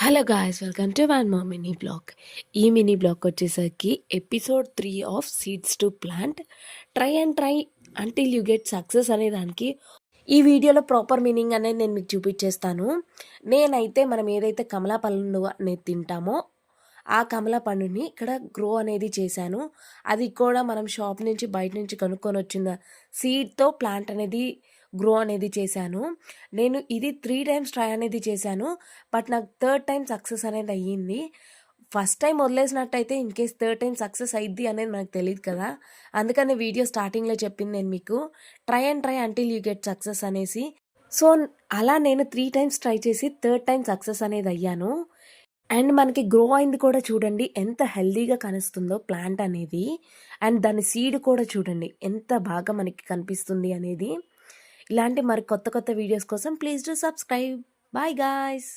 Hello guys, welcome to one more mini blog. ఈ mini blog వచ్చేసరికి episode 3 of seeds to plant. Try until you get success అనే దానికి ఈ వీడియోలో proper meaning అనేది నేను మీకు చూపించేస్తాను. నేనైతే మనం ఏదైతే కమలా పండు అనేది తింటామో ఆ కమలా పండుని ఇక్కడ గ్రో అనేది చేశాను. అది కూడా మనం షాప్ నుంచి బయట నుంచి కొనుక్కొని వచ్చిన సీడ్తో ప్లాంట్ అనేది గ్రో అనేది చేశాను. నేను ఇది 3 టైమ్స్ ట్రై అనేది చేశాను. బట్ నాకు థర్డ్ టైం సక్సెస్ అనేది అయ్యింది. ఫస్ట్ టైం వదిలేసినట్టయితే ఇన్‌కేస్ థర్డ్ టైం సక్సెస్ అయిద్ది అనేది మనకు తెలీదు కదా! అందుకని వీడియో స్టార్టింగ్‌లో చెప్పింది నేను మీకు. Try until you get success అనేసి. సో, అలా నేను 3 టైమ్స్ ట్రై చేసి థర్డ్ టైం సక్సెస్ అనేది అయ్యాను. అండ్ మనకి గ్రో అయింది కూడా చూడండి ఎంత హెల్తీగా కనిపిస్తుందో ప్లాంట్ అనేది. అండ్ దాని సీడ్ కూడా చూడండి ఎంత బాగా మనకి కనిపిస్తుంది అనేది. ఇలాంటి మరి కొత్త కొత్త వీడియోస్ కోసం please do subscribe. Bye guys.